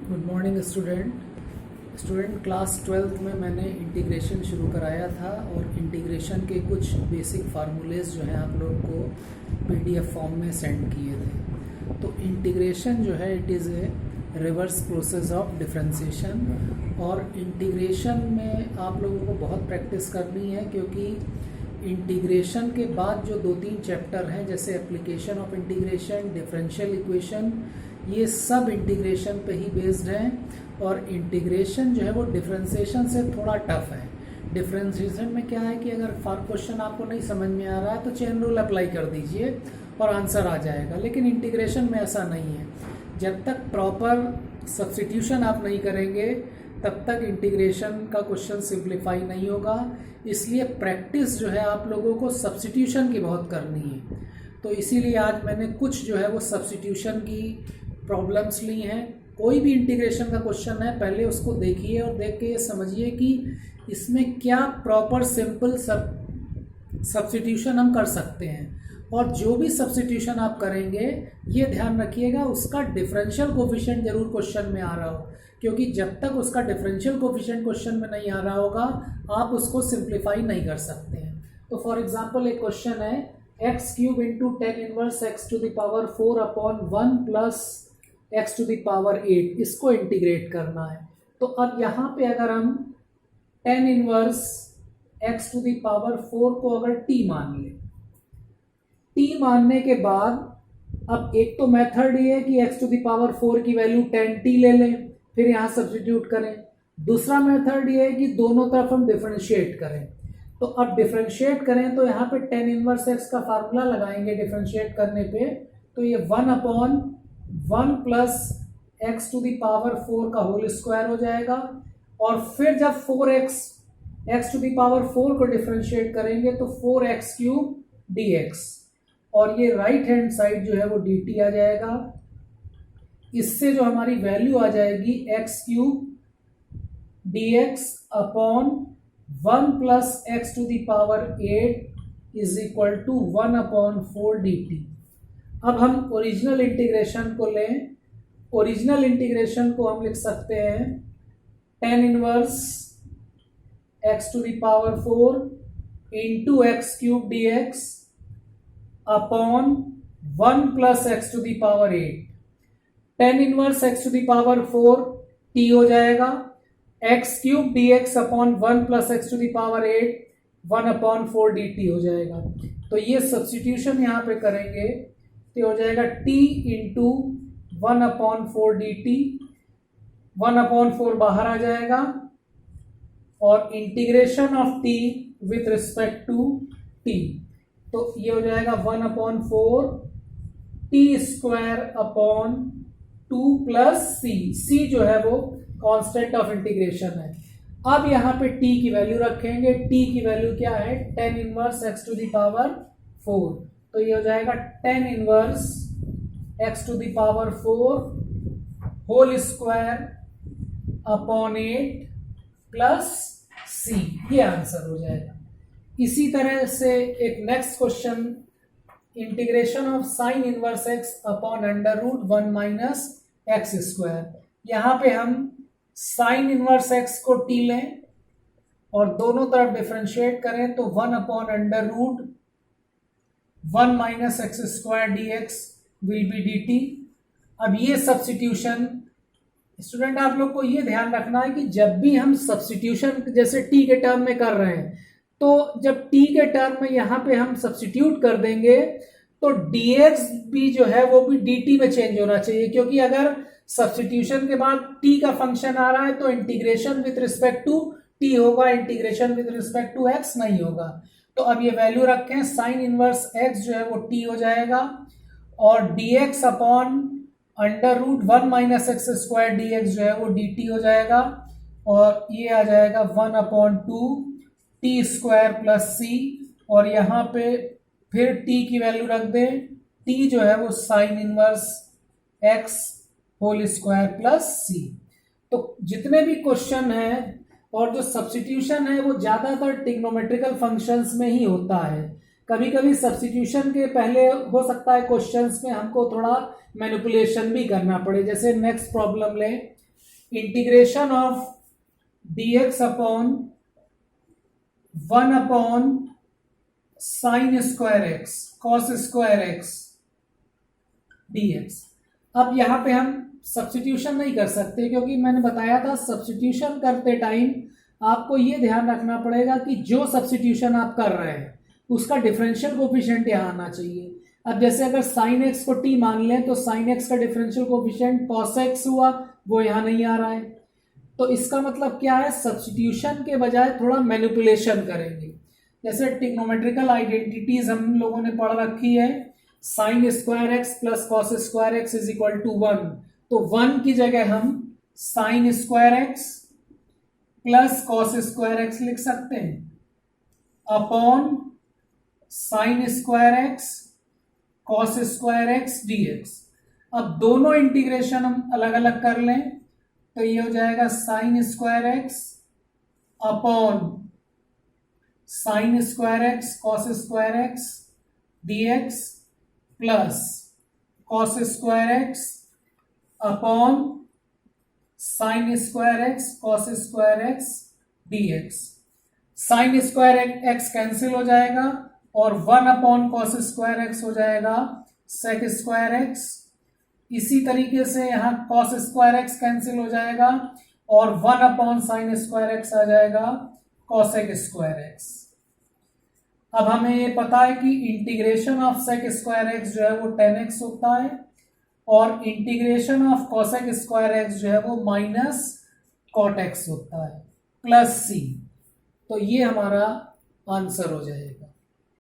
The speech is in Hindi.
Good morning student class 12th में मैंने इंटीग्रेशन शुरू कराया था और इंटीग्रेशन के कुछ बेसिक फार्मूलेज जो हैं आप लोग को पीडीएफ फॉर्म में सेंड किए थे। तो इंटीग्रेशन जो है it is a reverse process of differentiation और इंटीग्रेशन में आप लोगों को बहुत प्रैक्टिस करनी है क्योंकि इंटीग्रेशन के बाद जो 2-3 चैप्टर हैं जैसे application of integration, differential equation, ये सब इंटीग्रेशन पे ही बेस्ड हैं और इंटीग्रेशन जो है वो डिफरेंशिएशन से थोड़ा टफ है। डिफरेंशिएशन में क्या है कि अगर क्वेश्चन आपको नहीं समझ में आ रहा है तो चेन रूल अप्लाई कर दीजिए और आंसर आ जाएगा, लेकिन इंटीग्रेशन में ऐसा नहीं है। जब तक प्रॉपर सब्स्टिट्यूशन आप नहीं करेंगे तब तक इंटीग्रेशन का क्वेश्चन सिंप्लीफाई नहीं होगा। इसलिए प्रैक्टिस जो है आप लोगों को सब्स्टिट्यूशन की बहुत करनी है। तो इसीलिए आज मैंने कुछ जो है वो सब्स्टिट्यूशन की प्रॉब्लम्स ली हैं। कोई भी इंटीग्रेशन का क्वेश्चन है पहले उसको देखिए और देख के ये समझिए कि इसमें क्या प्रॉपर सिंपल सब्स्टिट्यूशन हम कर सकते हैं और जो भी सब्स्टिट्यूशन आप करेंगे ये ध्यान रखिएगा उसका डिफरेंशियल कोफिशिएंट जरूर क्वेश्चन में आ रहा हो, क्योंकि जब तक उसका डिफरेंशियल कोफिशिएंट क्वेश्चन में नहीं आ रहा होगा आप उसको सिंप्लीफाई नहीं कर सकते हैं। तो फॉर एग्जांपल एक क्वेश्चन है x³ into 10 inverse x to the power 4 upon 1 plus x to the power 8, इसको इंटीग्रेट करना है। तो अब यहाँ पे अगर हम 10 inverse x to the power 4 को अगर t मान लें, t मानने के बाद अब एक तो मेथड ये है कि x टू द पावर 4 की वैल्यू 10t ले लें फिर यहाँ सब्स्टिट्यूट करें। दूसरा मेथड ये है कि दोनों तरफ हम डिफरेंशिएट करें। तो अब डिफरेंशिएट करें तो यहाँ पे 10 इनवर्स x का फार्मूला लगाएंगे डिफरेंशिएट करने पे, तो ये 1 upon 1 plus x to the power 4 का होल स्क्वायर हो जाएगा। और फिर जब 4x x to the power 4 को डिफरेंशिएट करेंगे तो 4x³ dx और ये राइट हैंड साइड जो है वो dt आ जाएगा। इससे जो हमारी वैल्यू आ जाएगी x³ dx upon 1 plus x to the power 8 is equal to 1 upon 4 dt। अब हम ओरिजिनल इंटीग्रेशन को लें। ओरिजिनल इंटीग्रेशन को हम लिख सकते हैं 10 inverse x to the power 4 into x³ dx upon 1 plus x to the power 8। 10 inverse x to the power 4 t हो जाएगा, x³ dx upon 1 plus x to the power 8 1 upon 4 dt हो जाएगा। तो ये सब्स्टिट्यूशन यहाँ पे करेंगे तो हो जाएगा t into 1 upon 4 dt, 1 upon 4 बाहर आ जाएगा और integration of t with respect to t, तो ये हो जाएगा 1 upon 4 t square upon 2 plus c जो है वो कांस्टेंट ऑफ इंटीग्रेशन है। अब यहाँ पे t की वैल्यू रखेंगे। t की वैल्यू क्या है 10 inverse x to the power 4, तो ये हो जाएगा 10 inverse x to the power 4 whole square upon 8 plus c, ये आंसर हो जाएगा। इसी तरह से एक next question integration of sine inverse x upon under root 1 minus x square. यहाँ पे हम साइन इनवर्स x को t लें और दोनों तरफ डिफरेंशिएट करें तो 1 upon under root 1 minus x square dx will be dt। अब ये सब्स्टिट्यूशन स्टूडेंट आप लोग को ये ध्यान रखना है कि जब भी हम सब्स्टिट्यूशन जैसे t के टर्म में कर रहे हैं तो जब t के टर्म में यहाँ पे हम सब्स्टिट्यूट कर देंगे तो dx भी जो है वो भी dt में चेंज होना चाहिए, क्योंकि अगर सब्स्टिट्यूशन के बाद t का फंक्शन आ रहा है तो integration with respect to t होगा, integration with respect to x नहीं होगा। तो अब ये वैल्यू रखें, साइन इनवर्स x जो है वो t हो जाएगा और dx upon under root 1 minus x square dx जो है वो dt हो जाएगा और ये आ जाएगा 1 upon 2 t square plus c और यहाँ पे फिर t की वैल्यू रख दें, t जो है वो sine inverse x whole square plus c। तो जितने भी क्वेश्चन हैं और जो सब्स्टिट्यूशन है वो ज्यादातर ट्रिग्नोमेट्रिकल फंक्शंस में ही होता है। कभी कभी सब्स्टिट्यूशन के पहले हो सकता है क्वेश्चंस में हमको थोड़ा मैनिपुलेशन भी करना पड़े। जैसे नेक्स्ट प्रॉब्लम लें integration of dx upon 1 upon sine square x cos square x dx। अब यहां पे हम सब्स्टिट्यूशन नहीं कर सकते, क्योंकि मैंने बताया था सब्स्टिट्यूशन करते टाइम आपको ये ध्यान रखना पड़ेगा कि जो सब्स्टिट्यूशन आप कर रहे हैं उसका डिफरेंशियल कोफिशिएंट यहाँ आना चाहिए। अब जैसे अगर साइन एक्स को t मान लें तो साइन एक्स का डिफरेंशियल कोफिशिएंट कॉस एक्स हुआ, वो यहाँ नहीं आ रहा है। तो इसका मतलब क्या है, सब्स्टिट्यूशन के बजाय थोड़ा मैनिपुलेशन करेंगे। जैसे ट्रिग्नोमेट्रिकल आइडेंटिटीज हम लोगों ने पढ़ रखी है, sine square x plus cos square x is equal to 1, तो 1 की जगह हम sine square x plus cos square x लिख सकते हैं upon sine square x cos square x dx। अब दोनों इंटीग्रेशन हम अलग अलग कर लें तो ये हो जाएगा sign square x upon sine square x cos square x dx plus cos square x upon sine square x cos square x dx। Sign square x cancel हो जाएगा और 1 अपॉन कॉस स्क्वायर एक्स हो जाएगा सेक स्क्वायर एक्स। इसी तरीके से यहाँ कॉस स्क्वायर एक्स कैंसिल हो जाएगा और 1 अपॉन साइन स्क्वायर एक्स आ जाएगा कॉसेक स्क्वायर एक्स। अब हमें ये पता है कि integration of sec square x जो है वो 10x होता है और integration of cosec square x जो है वो माइनस कॉट एक्स होता है प्लस c। तो ये हमारा आंसर हो जाएगा।